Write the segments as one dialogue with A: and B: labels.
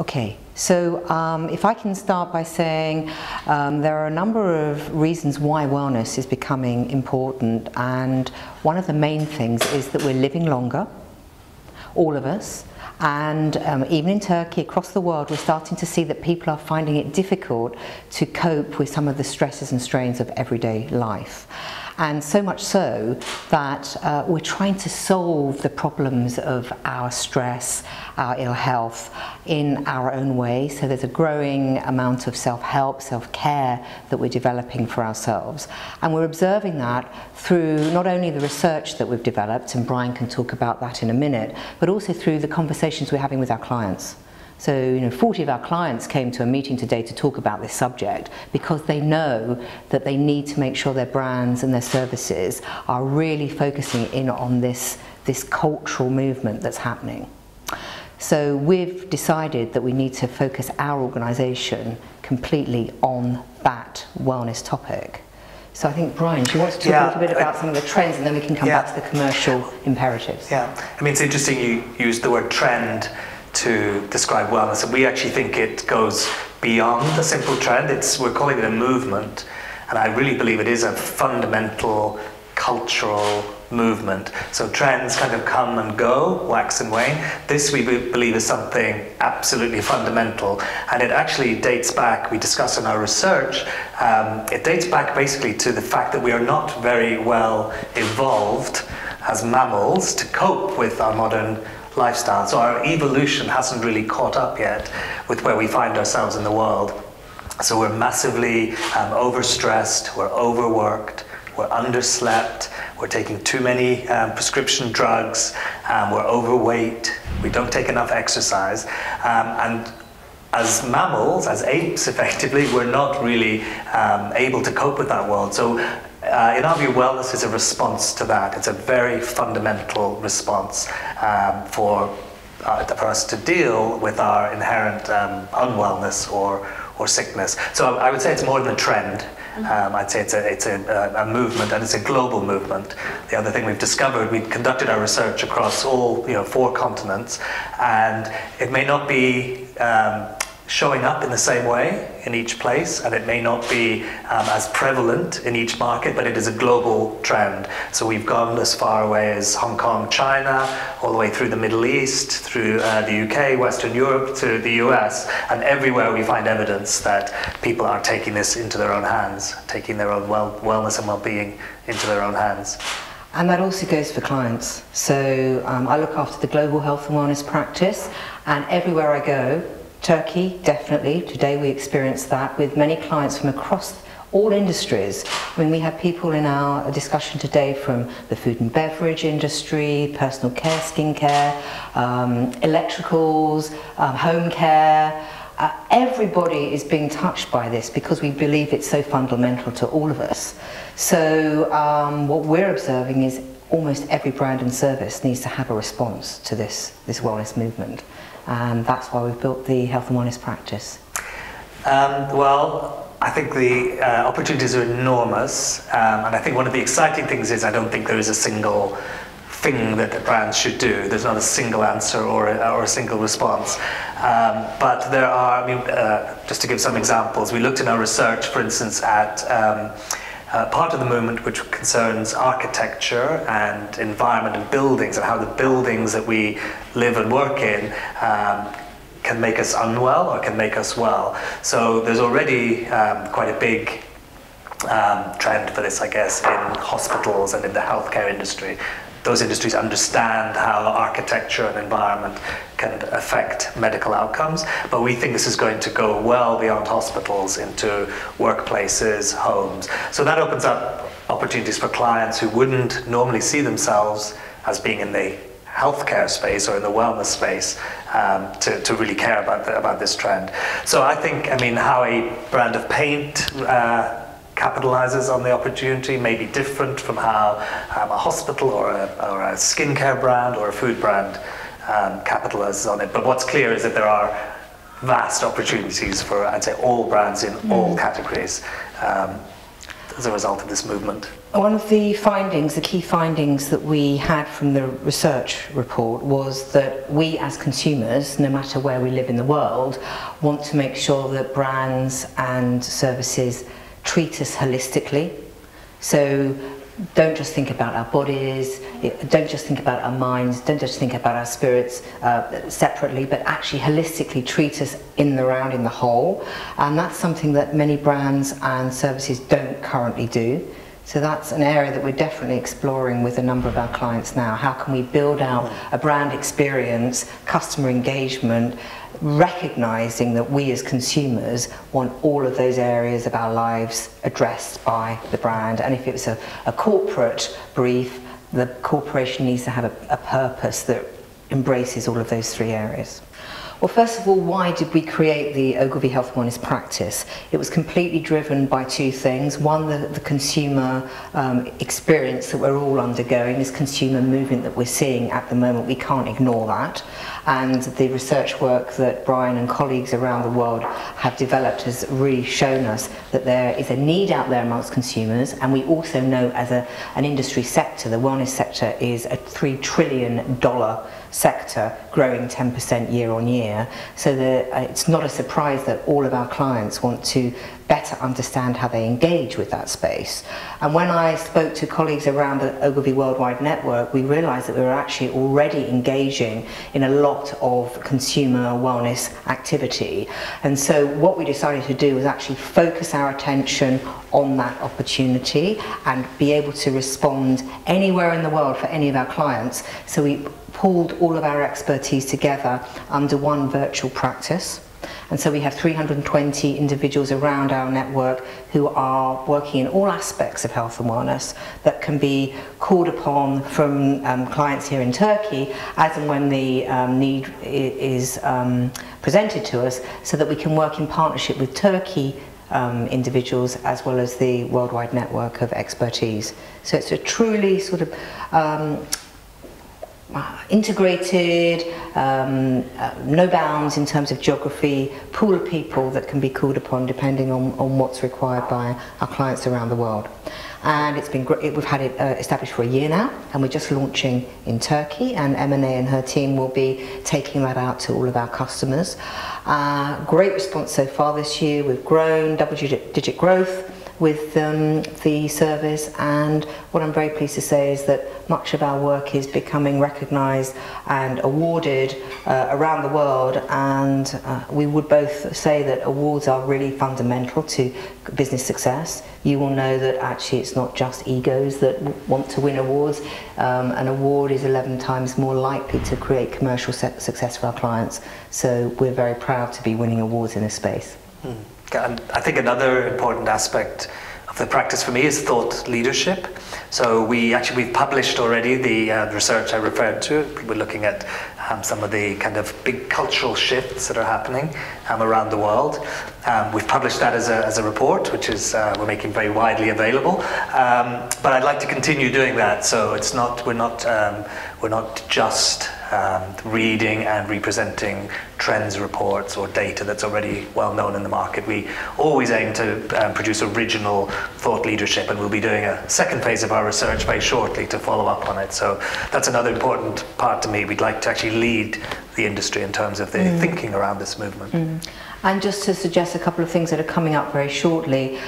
A: Okay, so if I can start by saying there are a number of reasons why wellness is becoming important, and one of the main things is that we're living longer, all of us, and even in Turkey, across the world, we're starting to see that people are finding it difficult to cope with some of the stresses and strains of everyday life. And so much so that we're trying to solve the problems of our stress, our ill health in our own way. So there's a growing amount of self-help, self-care that we're developing for ourselves. And we're observing that through not only the research that we've developed, and Brian can talk about that in a minute, but also through the conversations we're having with our clients. So, 40 of our clients came to a meeting today to talk about this subject because they know that they need to make sure their brands and their services are really focusing in on this cultural movement that's happening. So we've decided that we need to focus our organisation completely on that wellness topic. So I think, Brian, do you want to talk a little bit about some of the trends, and then we can come back to the commercial imperatives?
B: Yeah, I mean, it's interesting you used the word trend to describe wellness, and we actually think it goes beyond a simple trend. We're calling it a movement, and I really believe it is a fundamental cultural movement. So trends kind of come and go, wax and wane. This we believe is something absolutely fundamental, and it actually dates back, we discussed in our research, it dates back basically to the fact that we are not very well evolved as mammals to cope with our modern lifestyle. So our evolution hasn't really caught up yet with where we find ourselves in the world. So we're massively overstressed, we're overworked, we're underslept, we're taking too many prescription drugs, we're overweight, we don't take enough exercise, and as mammals, as apes effectively, we're not really able to cope with that world. So in our view, wellness is a response to that. It's a very fundamental response for us to deal with our inherent unwellness or sickness. So I would say it's more than a trend. I'd say it's a movement, and it's a global movement. The other thing we've discovered, we've conducted our research across all 4 continents, and it may not be showing up in the same way in each place, and it may not be as prevalent in each market, but it is a global trend. So we've gone as far away as Hong Kong, China, all the way through the Middle East, through the UK, Western Europe, to the US, and everywhere we find evidence that people are taking this into their own hands, taking their own wellness and well-being into their own hands.
A: And that also goes for clients. So I look after the global health and wellness practice, and everywhere I go, Turkey, definitely. Today we experienced that with many clients from across all industries. I mean, we had people in our discussion today from the food and beverage industry, personal care, skincare, electricals, home care. Everybody is being touched by this because we believe it's so fundamental to all of us. So what we're observing is almost every brand and service needs to have a response to this wellness movement. And that's why we've built the health and wellness practice.
B: Well, I think the opportunities are enormous, and I think one of the exciting things is I don't think there is a single thing that the brands should do. There's not a single answer or a single response. But there are, I mean, just to give some examples, we looked in our research, for instance, at part of the movement which concerns architecture and environment and buildings, and how the buildings that we live and work in can make us unwell or can make us well. So there's already quite a big trend for this, I guess, in hospitals and in the healthcare industry. Those industries understand how architecture and environment can affect medical outcomes, but we think this is going to go well beyond hospitals into workplaces, homes. So that opens up opportunities for clients who wouldn't normally see themselves as being in the healthcare space or in the wellness space to really care about this trend. So I think, I mean, how a brand of paint capitalizes on the opportunity may be different from how a hospital or a skincare brand or a food brand capitalizes on it. But what's clear is that there are vast opportunities for, I'd say, all brands in all categories. as a result of this movement?
A: One of the findings, the key findings that we had from the research report was that we as consumers, no matter where we live in the world, want to make sure that brands and services treat us holistically. So don't just think about our bodies, don't just think about our minds, don't just think about our spirits separately, but actually holistically treat us in the round, in the whole. And that's something that many brands and services don't currently do. So that's an area that we're definitely exploring with a number of our clients now. How can we build out a brand experience, customer engagement, recognizing that we as consumers want all of those areas of our lives addressed by the brand. And if it's a corporate brief, the corporation needs to have a purpose that embraces all of those three areas. Well, first of all, why did we create the Ogilvy Health Wellness practice? It was completely driven by two things. One, the consumer experience that we're all undergoing, this consumer movement that we're seeing at the moment. We can't ignore that. And the research work that Brian and colleagues around the world have developed has really shown us that there is a need out there amongst consumers. And we also know as an industry sector, the wellness sector is a $3 trillion sector, growing 10% year on year. So it's not a surprise that all of our clients want to better understand how they engage with that space. And when I spoke to colleagues around the Ogilvy Worldwide Network, we realized that we were actually already engaging in a lot of consumer wellness activity. And so what we decided to do was actually focus our attention on that opportunity and be able to respond anywhere in the world for any of our clients. So we pulled all of our expertise together under one virtual practice. And so we have 320 individuals around our network who are working in all aspects of health and wellness that can be called upon from clients here in Turkey as and when the need is presented to us, so that we can work in partnership with Turkey individuals as well as the worldwide network of expertise. So it's a truly sort of integrated, no bounds in terms of geography, pool of people that can be called upon depending on what's required by our clients around the world. And it's been great. We've had it established for a year now, and we're just launching in Turkey, and EMEA and her team will be taking that out to all of our customers. Great response so far this year. We've grown, double-digit growth with the service, and what I'm very pleased to say is that much of our work is becoming recognised and awarded around the world, and we would both say that awards are really fundamental to business success. You will know that actually it's not just egos that want to win awards. An award is 11 times more likely to create commercial success for our clients, so we're very proud to be winning awards in this space.
B: And I think another important aspect of the practice for me is thought leadership. So we've published already the research I referred to. We're looking at some of the kind of big cultural shifts that are happening around the world. We've published that as a report, which is we're making very widely available. But I'd like to continue doing that. So it's not we're not just reading and representing trends reports or data that's already well known in the market. We always aim to produce original thought leadership, and we'll be doing a second phase of our research very shortly to follow up on it. So that's another important part to me. We'd like to actually lead the industry in terms of the thinking around this movement.
A: And just to suggest a couple of things that are coming up very shortly,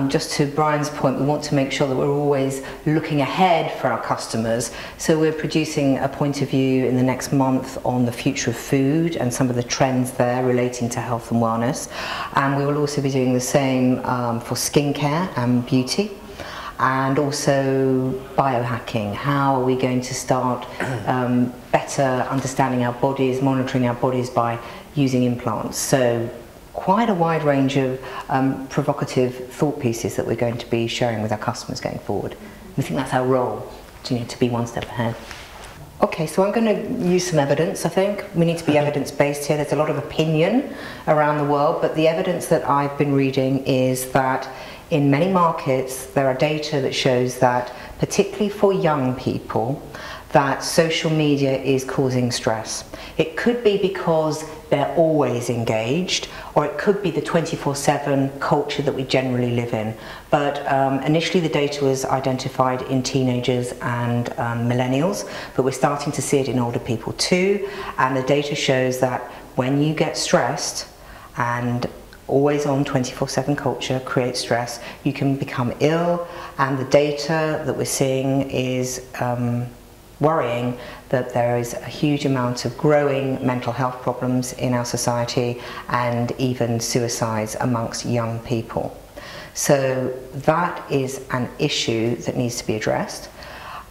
A: just to Brian's point, we want to make sure that we're always looking ahead for our customers. So we're producing a point of view in the next month on the future of food and some of the trends there relating to health and wellness. And we will also be doing the same for skincare and beauty. And also biohacking. How are we going to start better understanding our bodies, monitoring our bodies by using implants? So quite a wide range of provocative thought pieces that we're going to be sharing with our customers going forward. We think that's our role, to be one step ahead. Okay, so I'm going to use some evidence. I think we need to be evidence-based here. There's a lot of opinion around the world, but the evidence that I've been reading is that in many markets there are data that shows that, particularly for young people, that social media is causing stress. It could be because they're always engaged, or it could be the 24/7 culture that we generally live in. But initially the data was identified in teenagers and millennials, but we're starting to see it in older people too, and the data shows that when you get stressed, and always on 24/7 culture creates stress, you can become ill, and the data that we're seeing is worrying that there is a huge amount of growing mental health problems in our society and even suicides amongst young people. So that is an issue that needs to be addressed.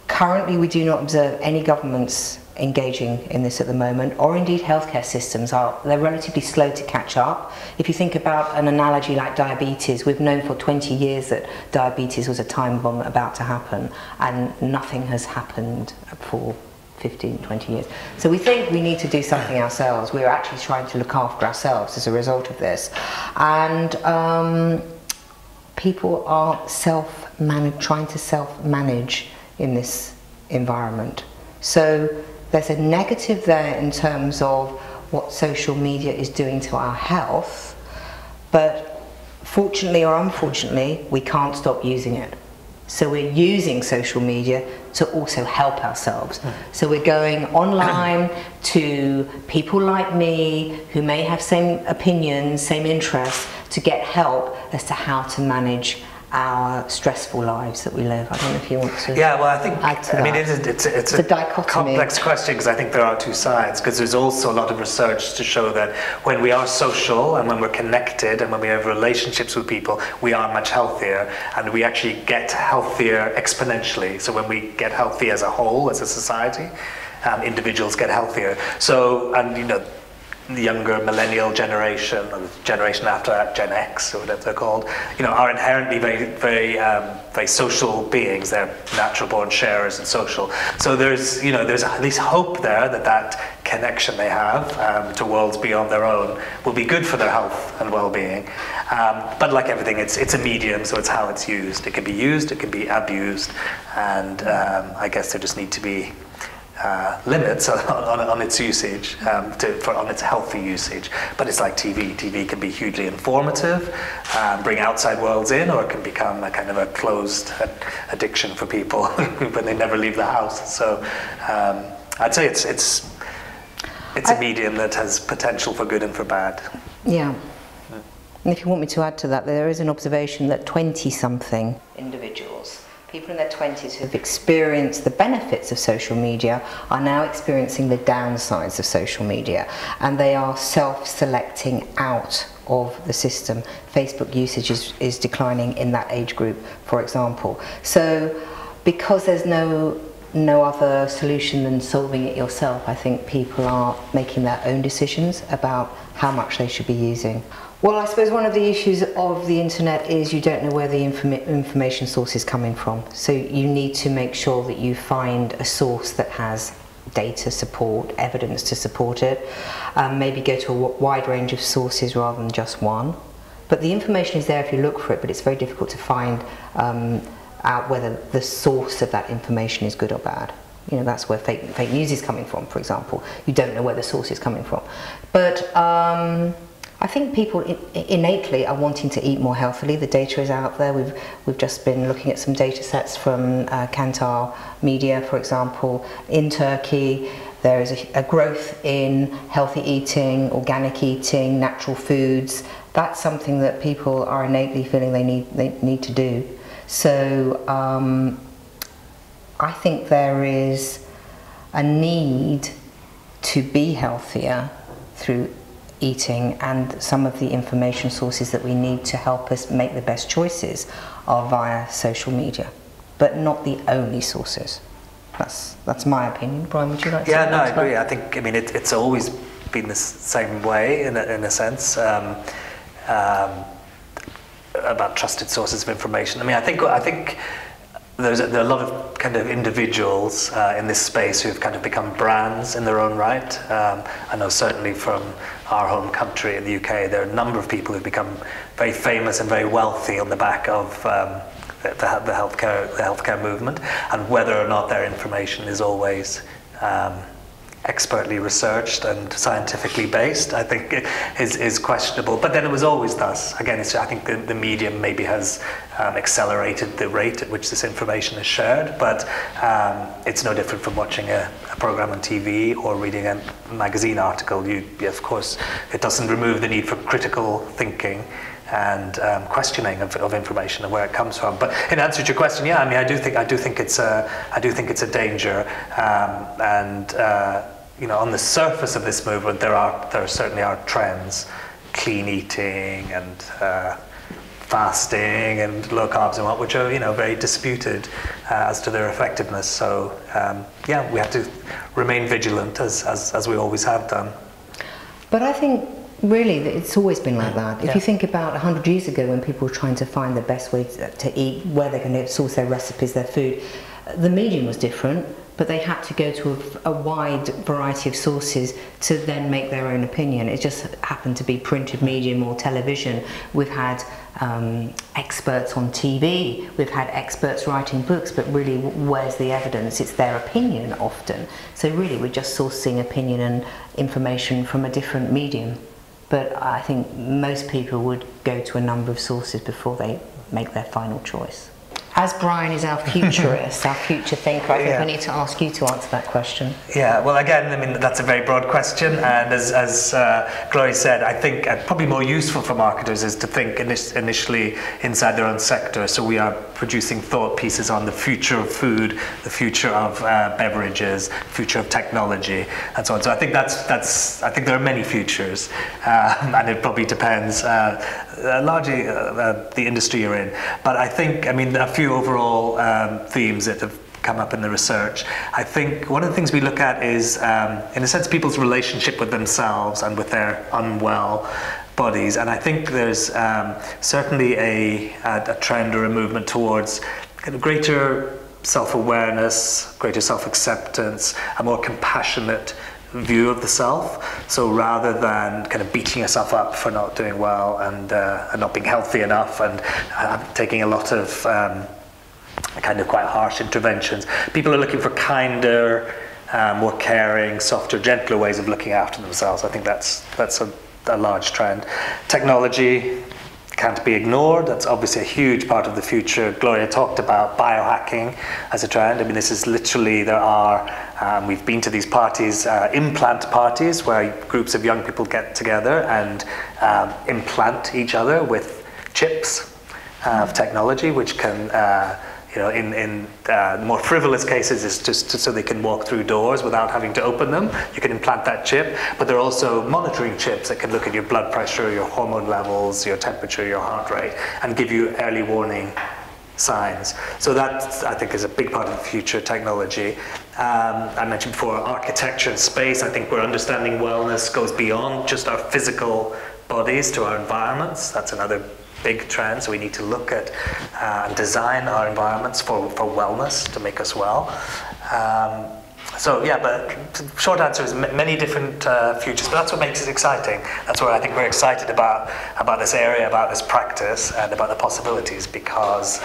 A: Currently we do not observe any governments engaging in this at the moment, or indeed healthcare systems they're relatively slow to catch up. If you think about an analogy like diabetes, we've known for 20 years that diabetes was a time bomb about to happen, and nothing has happened for 15, 20 years. So we think we need to do something ourselves. We're actually trying to look after ourselves as a result of this. And people are trying to self-manage in this environment. So there's a negative there in terms of what social media is doing to our health, but fortunately or unfortunately, we can't stop using it. So we're using social media to also help ourselves. So we're going online to people like me who may have same opinions, same interests, to get help as to how to manage our stressful lives that we live. I don't know if you want to.
B: Yeah, well, I think
A: add to that.
B: I mean it's a complex question, because I think there are two sides. Because there's also a lot of research to show that when we are social and when we're connected and when we have relationships with people, we are much healthier, and we actually get healthier exponentially. So when we get healthy as a whole, as a society, individuals get healthier. So, and you know, the younger millennial generation, or the generation after that, Gen X or whatever they're called, you know, are inherently very social beings. They're natural born sharers and social. So there's at least hope there that connection they have to worlds beyond their own will be good for their health and well-being. But like everything, it's a medium, so it's how it's used. It can be used, it can be abused, and I guess there just need to be limits on its usage, on its healthy usage. But it's like TV. TV can be hugely informative, bring outside worlds in, or it can become a kind of a closed addiction for people when they never leave the house. So I'd say it's a medium that has potential for good and for bad.
A: Yeah. And if you want me to add to that, there is an observation that 20-something individuals, people in their 20s who have experienced the benefits of social media, are now experiencing the downsides of social media, and they are self-selecting out of the system. Facebook usage is declining in that age group, for example. So because there's no other solution than solving it yourself, I think people are making their own decisions about how much they should be using. Well, I suppose one of the issues of the internet is you don't know where the information source is coming from. So you need to make sure that you find a source that has data support, evidence to support it. Maybe go to a wide range of sources rather than just one. But the information is there if you look for it, but it's very difficult to find out whether the source of that information is good or bad. You know, that's where fake news is coming from, for example. You don't know where the source is coming from. But I think people innately are wanting to eat more healthily. The data is out there. We've just been looking at some data sets from Kantar Media, for example. In Turkey, there is a growth in healthy eating, organic eating, natural foods. That's something that people are innately feeling they need to do. So I think there is a need to be healthier through eating, and some of the information sources that we need to help us make the best choices are via social media, but not the only sources. That's my opinion. Brian, would you like to?
B: Yeah, no, I agree. I think, I mean, it's always been the same way in a sense about trusted sources of information. I mean, I think there are a lot of kind of individuals in this space who have kind of become brands in their own right. I know certainly from our home country in the UK, there are a number of people who've become very famous and very wealthy on the back of the healthcare movement, and whether or not their information is always expertly researched and scientifically based, I think is questionable. But then it was always thus. Again, I think the medium maybe has accelerated the rate at which this information is shared, but it's no different from watching a program on TV or reading a magazine article. Of course, it doesn't remove the need for critical thinking and questioning of information and where it comes from. But in answer to your question, yeah, I mean, I do think it's a danger, and you know, on the surface of this movement, there certainly are trends, clean eating and fasting and low carbs and what, which are, you know, very disputed as to their effectiveness. So yeah, we have to remain vigilant as we always have done.
A: But I think really it's always been like that. If you think about 100 years ago, when people were trying to find the best way to eat, where they're going to source their recipes, their food, the medium was different, but they had to go to a wide variety of sources to then make their own opinion. It just happened to be printed medium or television. We've had experts on TV, we've had experts writing books, but really where's the evidence? It's their opinion often. So really we're just sourcing opinion and information from a different medium. But I think most people would go to a number of sources before they make their final choice. As Brian is our futurist, our future thinker, I think I need to ask you to answer that question.
B: Yeah, well, again, I mean, that's a very broad question, and as Gloria said, I think probably more useful for marketers is to think initially inside their own sector. So we are producing thought pieces on the future of food, the future of beverages, future of technology, and so on. So I think I think there are many futures, and it probably depends largely the industry you're in. But I think, I mean, a few overall themes that have come up in the research. I think one of the things we look at is, in a sense, people's relationship with themselves and with their unwell bodies. And I think there's certainly a trend or a movement towards kind of greater self-awareness, greater self-acceptance, a more compassionate view of the self. So rather than kind of beating yourself up for not doing well and not being healthy enough and taking a lot of kind of quite harsh interventions, people are looking for kinder, more caring, softer, gentler ways of looking after themselves. I think that's a large trend. Technology can't be ignored. That's obviously a huge part of the future. Gloria talked about biohacking as a trend. I mean, this is literally, there are, we've been to these parties, implant parties, where groups of young people get together and implant each other with chips of technology, which can, you know, in more frivolous cases, it's just so they can walk through doors without having to open them. You can implant that chip, but there are also monitoring chips that can look at your blood pressure, your hormone levels, your temperature, your heart rate, and give you early warning signs. So that, I think, is a big part of the future technology. I mentioned before architecture and space. I think we're understanding wellness goes beyond just our physical bodies to our environments. That's another big trend. So we need to look at and design our environments for wellness, to make us well. So yeah, but short answer is many different futures, but that's what makes it exciting. That's what I think we're excited about this area, about this practice, and about the possibilities, because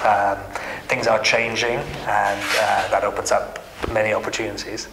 B: things are changing, and that opens up many opportunities.